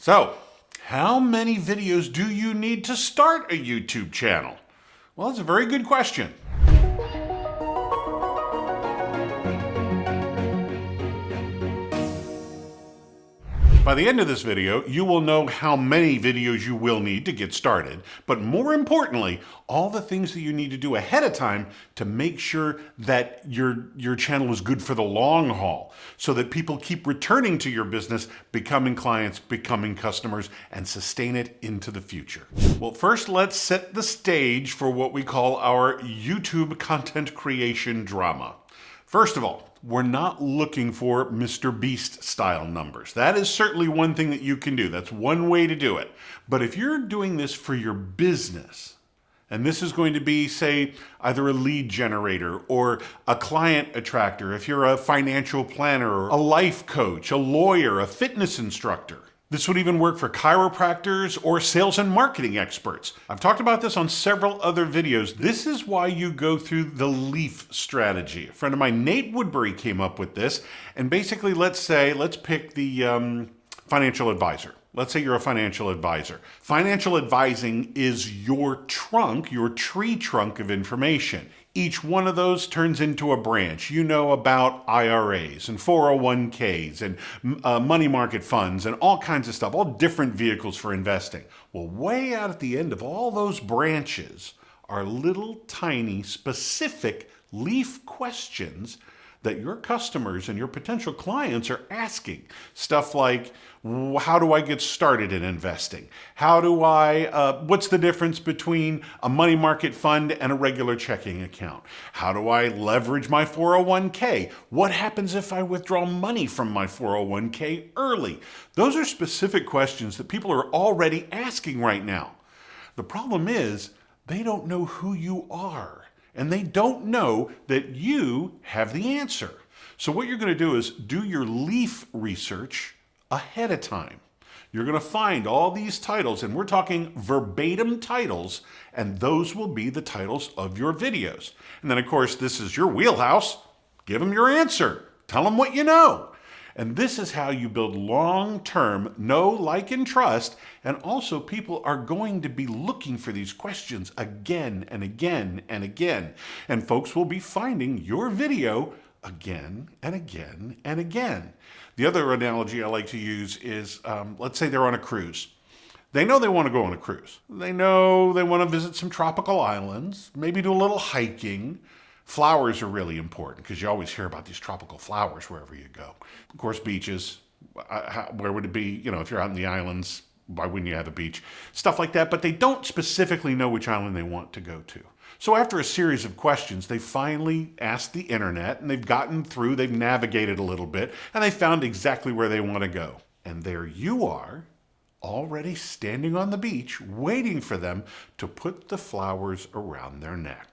So, how many videos do you need to start a YouTube channel? Well, that's a very good question. By the end of this video, you will know how many videos you will need to get started, but more importantly, all the things that you need to do ahead of time to make sure that your channel is good for the long haul, so that people keep returning to your business, becoming clients, becoming customers, and sustain it into the future. Well, first, let's set the stage for what we call our YouTube content creation drama. First of all, we're not looking for Mr. Beast style numbers. That is certainly one thing that you can do. That's one way to do it. But if you're doing this for your business, and this is going to be, say, either a lead generator or a client attractor, if you're a financial planner, a life coach, a lawyer, a fitness instructor. This would even work for chiropractors or sales and marketing experts. I've talked about this on several other videos. This is why you go through the LEAF strategy. A friend of mine, Nate Woodbury, came up with this. And basically, let's pick the financial advisor. Let's say you're a financial advisor. Financial advising is your trunk, your tree trunk of information. Each one of those turns into a branch. You know about IRAs and 401ks and money market funds and all kinds of stuff, all different vehicles for investing. Well, way out at the end of all those branches are little tiny specific LEAF questions that your customers and your potential clients are asking. Stuff like, how do I get started in investing? What's the difference between a money market fund and a regular checking account? How do I leverage my 401k? What happens if I withdraw money from my 401k early? Those are specific questions that people are already asking right now. The problem is, they don't know who you are. And they don't know that you have the answer. So what you're going to do is do your LEAF research ahead of time. You're going to find all these titles, and we're talking verbatim titles, and those will be the titles of your videos. And then, of course, this is your wheelhouse. Give them your answer. Tell them what you know. And this is how you build long-term know, like, and trust. And also, people are going to be looking for these questions again and again and again. And folks will be finding your video again and again and again. The other analogy I like to use is, let's say they're on a cruise. They know they want to go on a cruise. They know they want to visit some tropical islands, maybe do a little hiking. Flowers are really important because you always hear about these tropical flowers wherever you go. Of course, beaches. Where would it be? If you're out in the islands, why wouldn't you have a beach? Stuff like that, but they don't specifically know which island they want to go to. So after a series of questions, they finally asked the internet, and they've gotten through, they've navigated a little bit, and they found exactly where they want to go. And there you are, already standing on the beach, waiting for them to put the flowers around their neck.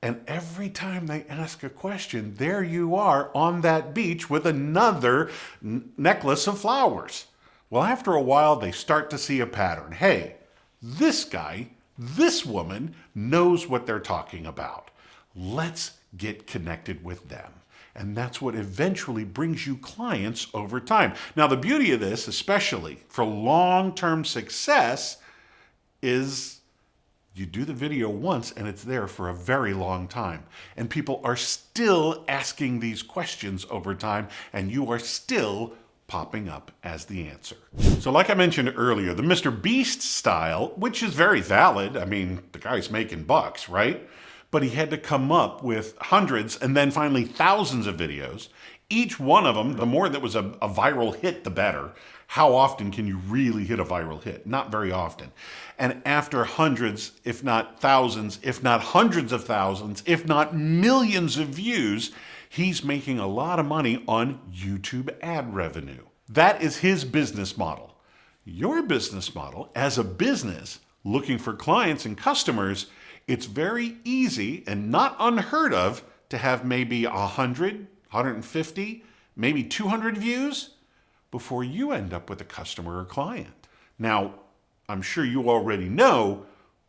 And every time they ask a question, there you are on that beach with another necklace of flowers. Well, after a while, they start to see a pattern. Hey, this guy, this woman knows what they're talking about. Let's get connected with them. And that's what eventually brings you clients over time. Now, the beauty of this, especially for long-term success, is you do the video once and it's there for a very long time. And people are still asking these questions over time, and you are still popping up as the answer. So like I mentioned earlier, the Mr. Beast style, which is very valid. I mean, the guy's making bucks, right? But he had to come up with hundreds and then finally thousands of videos. Each one of them, the more that was a viral hit, the better. How often can you really hit a viral hit? Not very often. And after hundreds, if not thousands, if not hundreds of thousands, if not millions of views, he's making a lot of money on YouTube ad revenue. That is his business model. Your business model, as a business looking for clients and customers, it's very easy and not unheard of to have maybe 100, 150, maybe 200 views before you end up with a customer or client. Now, I'm sure you already know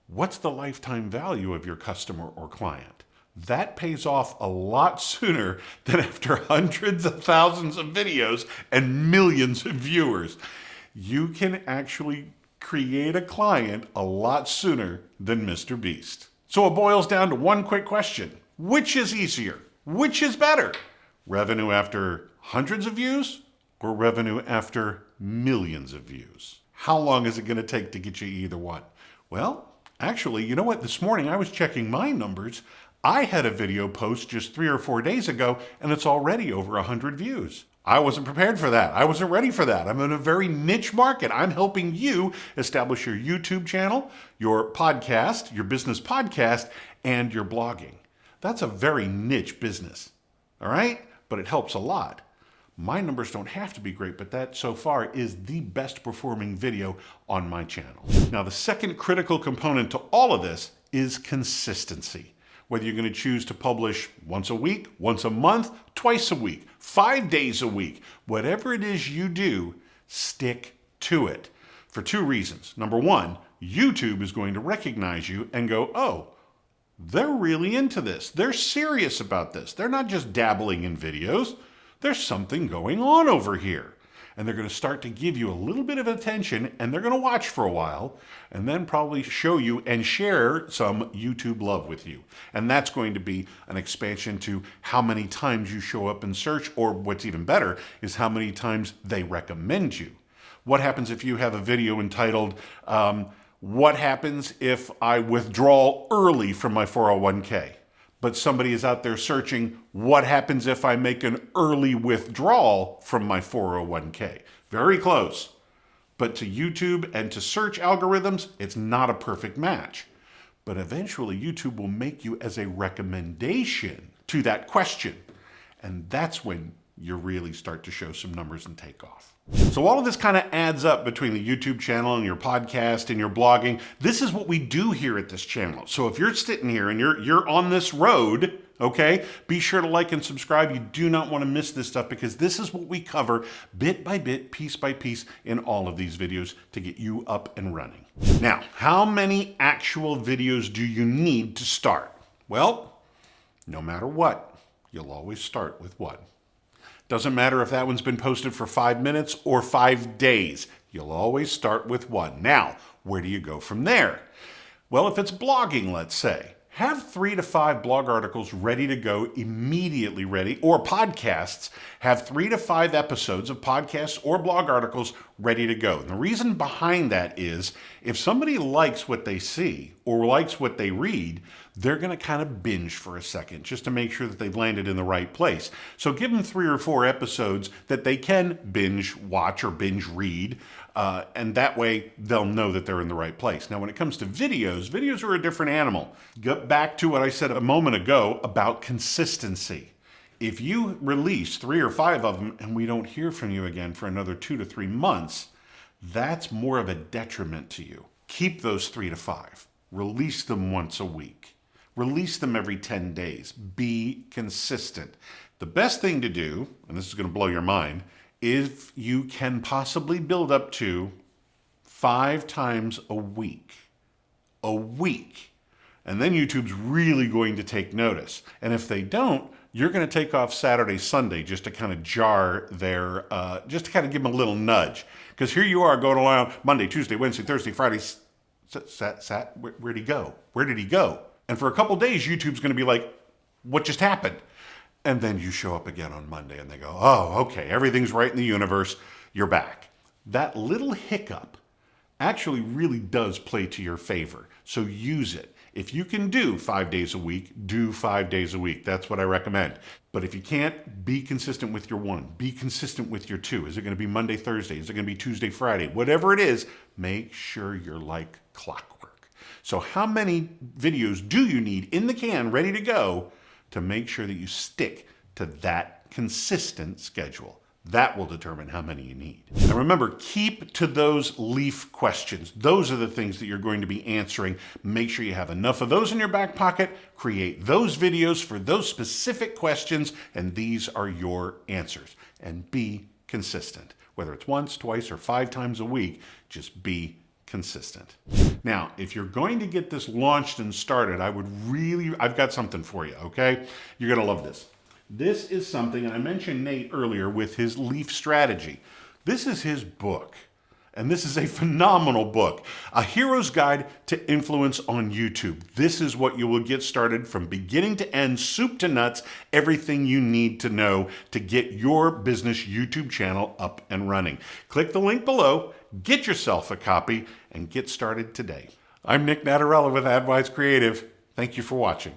what's the lifetime value of your customer or client. That pays off a lot sooner than after hundreds of thousands of videos and millions of viewers. you can actually create a client a lot sooner than Mr. Beast. So it boils down to one quick question. Which is easier? Which is better? Revenue after hundreds of views or revenue after millions of views? How long is it going to take to get you either one? Well, actually, you know what? This morning I was checking my numbers. I had a video post just 3 or 4 days ago, and it's already over 100 views. I wasn't prepared for that. I wasn't ready for that. I'm in a very niche market. I'm helping you establish your YouTube channel, your podcast, your business podcast, and your blogging. That's a very niche business, all right? But it helps a lot. My numbers don't have to be great, but that so far is the best performing video on my channel. Now, the second critical component to all of this is consistency. Whether you're going to choose to publish once a week, once a month, twice a week, 5 days a week, whatever it is you do, stick to it for 2 reasons. Number 1, YouTube is going to recognize you and go, oh, they're really into this. They're serious about this. They're not just dabbling in videos. There's something going on over here. And they're going to start to give you a little bit of attention, and they're going to watch for a while, and then probably show you and share some YouTube love with you. And that's going to be an expansion to how many times you show up in search, or what's even better is how many times they recommend you. What happens if you have a video entitled, what happens if I withdraw early from my 401k? But somebody is out there searching, what happens if I make an early withdrawal from my 401k? Very close. But to YouTube and to search algorithms, it's not a perfect match. But eventually YouTube will make you as a recommendation to that question. And that's when you really start to show some numbers and take off. So all of this kind of adds up between the YouTube channel and your podcast and your blogging. This is what we do here at this channel. So if you're sitting here and you're on this road, okay, be sure to like and subscribe. You do not want to miss this stuff, because this is what we cover bit by bit, piece by piece in all of these videos to get you up and running. Now, how many actual videos do you need to start? Well, no matter what, you'll always start with one. Doesn't matter if that one's been posted for 5 minutes or 5 days. You'll always start with one. Now, where do you go from there? Well, if it's blogging, let's say, have 3 to 5 blog articles ready to go, immediately ready, or podcasts, have 3 to 5 episodes of podcasts or blog articles ready to go. And the reason behind that is if somebody likes what they see or likes what they read, they're going to kind of binge for a second just to make sure that they've landed in the right place. So give them 3 or 4 episodes that they can binge watch or binge read, and that way they'll know that they're in the right place. Now, when it comes to videos, videos are a different animal. Get back to what I said a moment ago about consistency. If you release 3 or 5 of them and we don't hear from you again for another 2 to 3 months, that's more of a detriment to you. Keep those 3 to 5. Release them once a week. Release them every 10 days. Be consistent. The best thing to do, and this is going to blow your mind, if you can possibly build up to 5 times a week. A week. And then YouTube's really going to take notice. And if they don't, you're going to take off Saturday, Sunday just to kind of jar their, just to kind of give them a little nudge. Because here you are going around Monday, Tuesday, Wednesday, Thursday, Friday, where'd he go? Where did he go? And for a couple days, YouTube's going to be like, what just happened? And then you show up again on Monday and they go, oh, okay, everything's right in the universe. You're back. That little hiccup actually really does play to your favor. So use it. If you can do 5 days a week, do 5 days a week. That's what I recommend. But if you can't, be consistent with your 1. Be consistent with your 2. Is it going to be Monday, Thursday? Is it going to be Tuesday, Friday? Whatever it is, make sure you're like clockwork. So how many videos do you need in the can, ready to go, to make sure that you stick to that consistent schedule? That will determine how many you need. Now remember, keep to those leaf questions. Those are the things that you're going to be answering. Make sure you have enough of those in your back pocket. Create those videos for those specific questions, and these are your answers. And be consistent. Whether it's once, twice, or 5 times a week, just be consistent. Now, if you're going to get this launched and started, I've got something for you, okay? You're going to love this. This is something, and I mentioned Nate earlier with his leaf strategy. This is his book. And this is a phenomenal book, A Hero's Guide to Influence on YouTube. This is what you will get started from beginning to end, soup to nuts, everything you need to know to get your business YouTube channel up and running. Click the link below, get yourself a copy, and get started today. I'm Nick Natarella with AdWise Creative. Thank you for watching.